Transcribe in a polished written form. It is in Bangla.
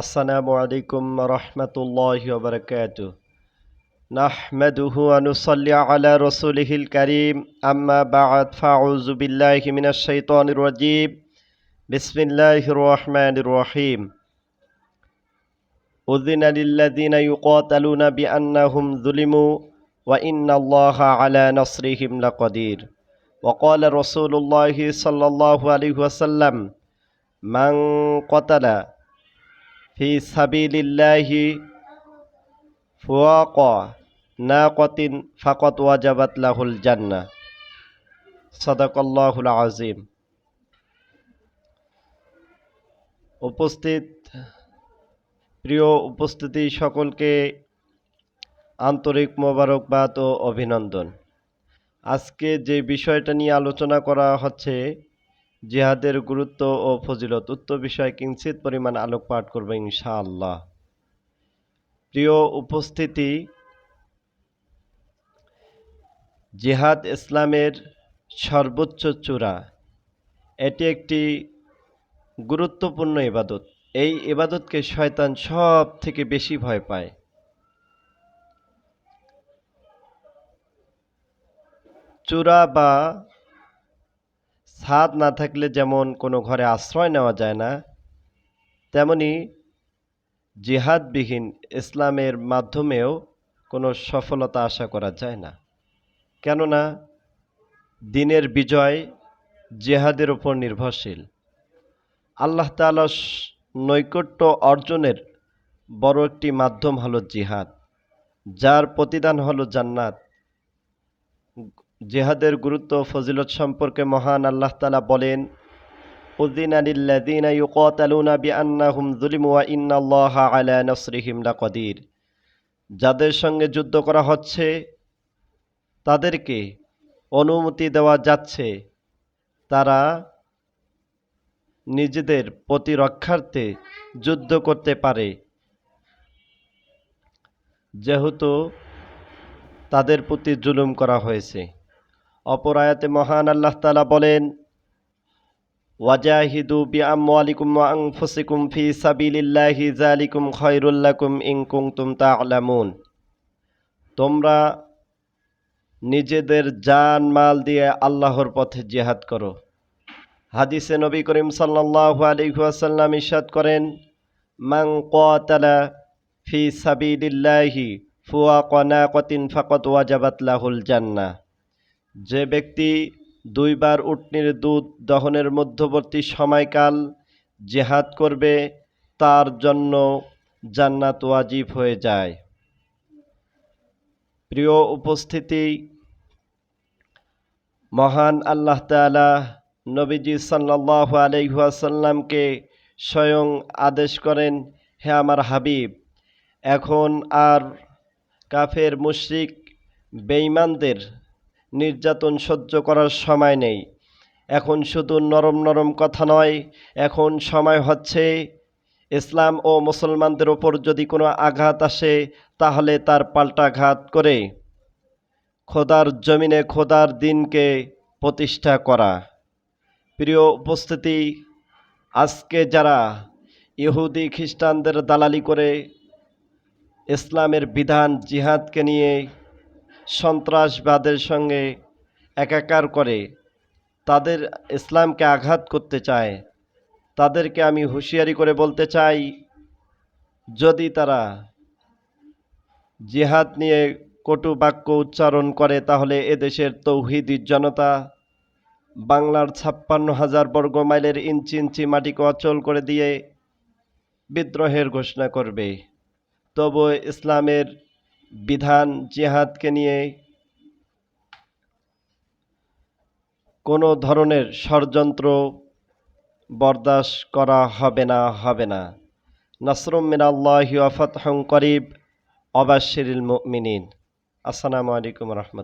আসসালামু আলাইকুম রহমতুল্লাহি ওয়া বারাকাতুহু নাহমাদুহু ওয়া নুসাল্লি আলা রাসূলিহিল কারীম আম্মা বা'দ ফাউযু বিল্লাহি মিনাশ শাইতানির রাজীম বিসমিল্লাহির রহমানির রহিম উযিনা লিল্লাযিনা ইউকাতালুনা বিআন্নাহুম যুলিমু ওয়া ইন্নাল্লাহা আলা নাসরিহিম লাকাদির ওয়া ক্বালা রাসূলুল্লাহি সাল্লাল্লাহু আলাইহি ওয়াসাল্লাম মান ক্বাতালা ফি সাবিলিল্লাহি ফুয়াকা নাকাতিন ফাকাত ওয়াজাবাত লাহুল জান্নাহ। সাদাকাল্লাহুল আযীম। প্রিয় উপস্থিতি সকলকে আন্তরিক মোবারকবাদ ও অভিনন্দন। আজকে যে বিষয়টা নিয়ে আলোচনা করা হচ্ছে জিহাদের গুরুত্ব ও ফজিলত, উক্ত বিষয়ে কিঞ্চিত পরিমাণ আলোকপাত করব ইনশাআল্লাহ। প্রিয় উপস্থিতি, জিহাদ ইসলামের সর্বোচ্চ চূড়া। এটি একটি গুরুত্বপূর্ণ ইবাদত। এই ইবাদতকে শয়তান সব থেকে বেশি ভয় পায়। চূড়া বা ছাদ না থাকলে যেমন কোনো ঘরে আশ্রয় নেওয়া যায় না, তেমনি জিহাদবিহীন ইসলামের মাধ্যমেও কোনো সফলতা আশা করা যায় না। কেননা দ্বীনের বিজয় জিহাদের উপর নির্ভরশীল। আল্লাহ তাআলার নৈকট্য অর্জনের বড় একটি মাধ্যম হলো জিহাদ, যার প্রতিদান হলো জান্নাত। জিহাদের গুরুত্ব ও ফজিলত সম্পর্কে মহান আল্লাহ তাআলা বলেন, উযিনা লিল্লাযিনা ইউকাতালুনা বিআন্নাহুম যুলিমু ওয়া ইন্নাল্লাহা আলা নাসরিহিম লাকাদির। যাদের সঙ্গে যুদ্ধ করা হচ্ছে তাদেরকে অনুমতি দেওয়া যাচ্ছে তারা নিজেদের প্রতিরক্ষার্থে যুদ্ধ করতে পারে, যেহেতু তাদের প্রতি জুলুম করা হয়েছে। অপর আয়াতে মহান আল্লাহ তাআলা বলেন, ওয়াজাহিদু বিআমওয়ালিকুম ওয়া আনফুসিকুম ফি সাবিলিল্লাহি যালিকুম খায়রুল লাকুম ইন কুনতুম তা'লামুন। তোমরা নিজেদের জান মাল দিয়ে আল্লাহর পথে জিহাদ করো। হাদিসে নবী করিম সাল্লাল্লাহু আলাইহি ওয়াসাল্লাম ইরশাদ করেন, মান ক্বাতালা ফি সাবিলিল্লাহি ফুয়াকা নাকাতিন ফাকাত ওয়াজাবাত লাহুল জান্নাহ। যে ব্যক্তি দুইবার উটনীর দুধ দহনের মধ্যবর্তী সময়কাল জিহাদ করবে তার জন্য জান্নাত ওয়াজিব হয়ে যায়। প্রিয় উপস্থিতি, মহান আল্লাহ তাআলা নবীজি সাল্লাল্লাহু আলাইহি ওয়াসাল্লামকে স্বয়ং আদেশ করেন, হে আমার হাবিব, এখন আর কাফের মুশরিক বেঈমানদের নির্যাতন সহ্য করার সময় নেই। এখন শুধু নরম নরম কথা নয়, এখন সময় হচ্ছে ইসলাম ও মুসলমানদের ওপর যদি কোনো আঘাত আসে তাহলে তার পাল্টাঘাত করে খোদার জমিনে খোদার দিনকে প্রতিষ্ঠা করা। প্রিয় উপস্থিতি, আজকে যারা ইহুদি খ্রিস্টানদের দালালি করে ইসলামের বিধান জিহাদকে নিয়ে সন্ত্রাসবাদের সঙ্গে একাকার করে তাদের ইসলামকে আঘাত করতে চায়, তাদেরকে আমি হুঁশিয়ারি করে বলতে চাই, যদি তারা জিহাদ নিয়ে কটু বাক্য উচ্চারণ করে তাহলে এদেশের তৌহিদি জনতা বাংলার 56,000 বর্গ মাইলের ইঞ্চি ইঞ্চি মাটিকে অচল করে দিয়ে বিদ্রোহের ঘোষণা করবে। তবু ইসলামের বিধান জিহাদকে নিয়ে কোনো ধরনের ষড়যন্ত্র বরদাস্ত করা হবে না। নাসরুম মিনাল্লাহি ওয়া ফাতহুন করিব ওয়া বাশশিরিল মুমিনিন। আসসালামু আলাইকুম ওয়া রাহমাতুল্লাহ।